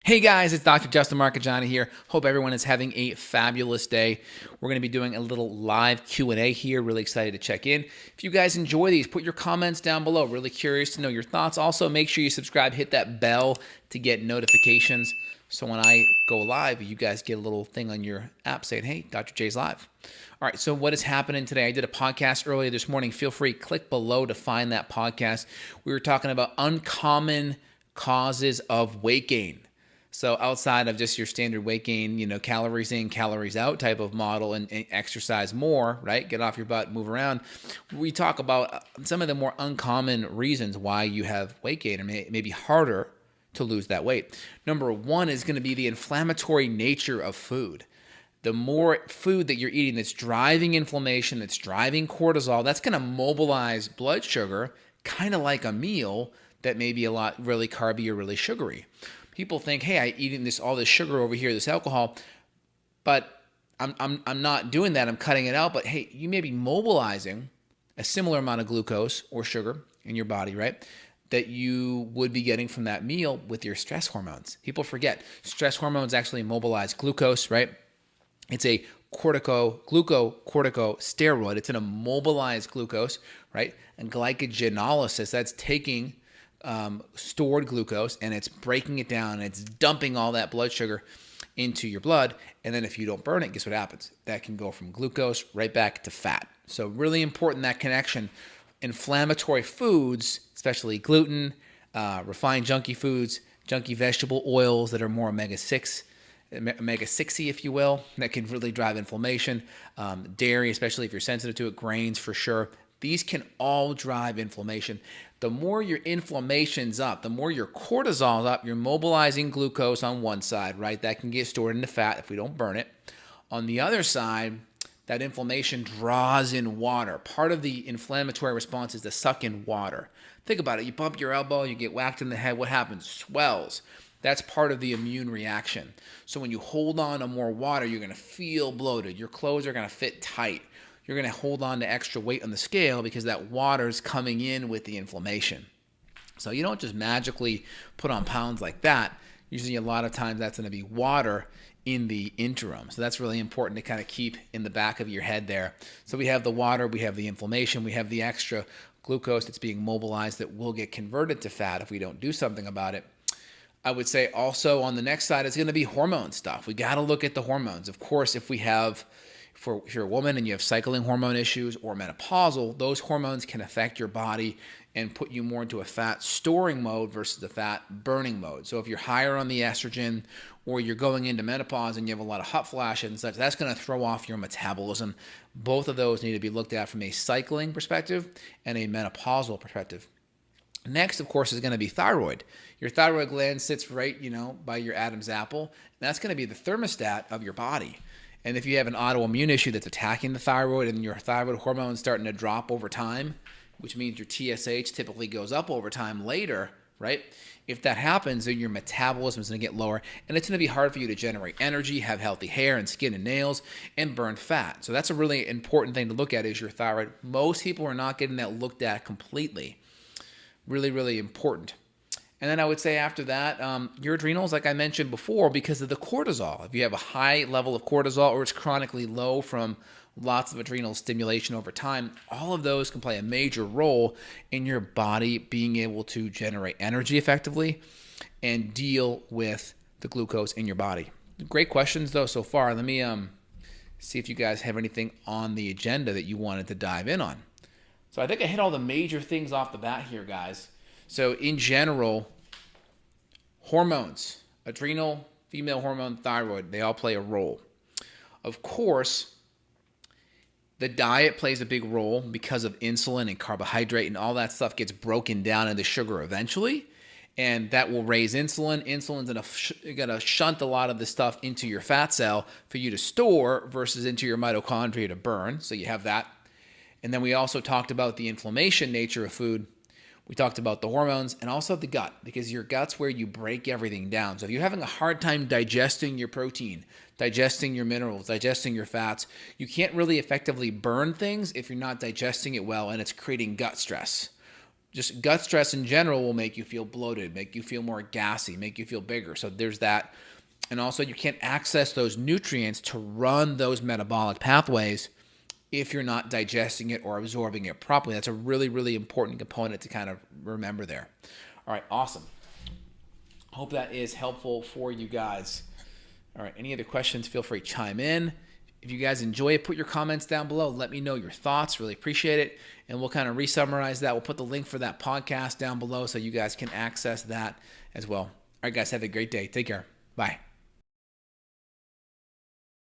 Hey guys, it's Dr. Justin Marchegiani here. Hope everyone is having a fabulous day. We're going to be doing a little live Q&A here. Really excited to check in. If you guys enjoy these, put your comments down below. Really curious to know your thoughts. Also, make sure you subscribe, hit that bell to get notifications. So when I go live, you guys get a little thing on your app saying, hey, Dr. J's live. All right, so what is happening today? I did a podcast earlier this morning. Feel free, click below to find that podcast. We were talking about uncommon causes of weight gain. So outside of just your standard weight gain, calories in, calories out type of model and exercise more, right? Get off your butt, move around. We talk about some of the more uncommon reasons why you have weight gain and it may be harder to lose that weight. Number one is going to be the inflammatory nature of food. The more food that you're eating that's driving inflammation, that's driving cortisol, that's going to mobilize blood sugar, kind of like a meal that may be a lot really carby or really sugary. People think, hey, I'm eating all this sugar over here, this alcohol, but I'm not doing that. I'm cutting it out. But hey, you may be mobilizing a similar amount of glucose or sugar in your body, right? That you would be getting from that meal with your stress hormones. People forget stress hormones actually mobilize glucose, right? It's a glucocorticosteroid. It's an immobilized glucose, right? And glycogenolysis, that's taking stored glucose and it's breaking it down and it's dumping all that blood sugar into your blood. And then if you don't burn it, guess what happens? That can go from glucose right back to fat. So really important, that connection. Inflammatory foods, especially gluten, refined junky foods, junky vegetable oils that are more omega-6, if you will, that can really drive inflammation. Dairy, especially if you're sensitive to it, grains for sure. These can all drive inflammation. The more your inflammation's up, the more your cortisol's up, you're mobilizing glucose on one side, right? That can get stored into fat if we don't burn it. On the other side, that inflammation draws in water. Part of the inflammatory response is to suck in water. Think about it. You bump your elbow, you get whacked in the head. What happens? Swells. That's part of the immune reaction. So when you hold on to more water, you're going to feel bloated. Your clothes are going to fit tight. You're going to hold on to extra weight on the scale because that water's coming in with the inflammation. So you don't just magically put on pounds like that. Usually a lot of times that's going to be water in the interim. So that's really important to kind of keep in the back of your head there. So we have the water, we have the inflammation, we have the extra glucose that's being mobilized that will get converted to fat if we don't do something about it. I would say also on the next side is going to be hormone stuff. We got to look at the hormones. Of course, if you're a woman and you have cycling hormone issues or menopausal, those hormones can affect your body and put you more into a fat storing mode versus a fat burning mode. So if you're higher on the estrogen or you're going into menopause and you have a lot of hot flashes and such, that's going to throw off your metabolism. Both of those need to be looked at from a cycling perspective and a menopausal perspective. Next, of course, is going to be thyroid. Your thyroid gland sits right, by your Adam's apple, and that's going to be the thermostat of your body. And if you have an autoimmune issue that's attacking the thyroid and your thyroid hormone is starting to drop over time, which means your TSH typically goes up over time later, right? If that happens, then your metabolism is going to get lower and it's going to be hard for you to generate energy, have healthy hair and skin and nails, and burn fat. So that's a really important thing to look at is your thyroid. Most people are not getting that looked at completely. Really, really important. And then I would say after that, your adrenals, like I mentioned before, because of the cortisol. If you have a high level of cortisol or it's chronically low from lots of adrenal stimulation over time, all of those can play a major role in your body being able to generate energy effectively and deal with the glucose in your body. Great questions, though, so far. Let me see if you guys have anything on the agenda that you wanted to dive in on. So I think I hit all the major things off the bat here, guys. So in general, hormones, adrenal, female hormone, thyroid, they all play a role. Of course, the diet plays a big role because of insulin and carbohydrate and all that stuff gets broken down into sugar eventually. And that will raise insulin. Insulin's going to shunt a lot of the stuff into your fat cell for you to store versus into your mitochondria to burn. So you have that. And then we also talked about the inflammation nature of food. We talked about the hormones and also the gut, because your gut's where you break everything down. So if you're having a hard time digesting your protein, digesting your minerals, digesting your fats, you can't really effectively burn things if you're not digesting it well and it's creating gut stress. just gut stress in general will make you feel bloated, make you feel more gassy, make you feel bigger. So there's that. And also you can't access those nutrients to run those metabolic pathways if you're not digesting it or absorbing it properly. That's a really, really important component to kind of remember there. All right, awesome. Hope that is helpful for you guys. All right, any other questions, feel free to chime in. If you guys enjoy it, put your comments down below. Let me know your thoughts. Really appreciate it. And we'll kind of re-summarize that. We'll put the link for that podcast down below so you guys can access that as well. All right, guys, have a great day. Take care. Bye.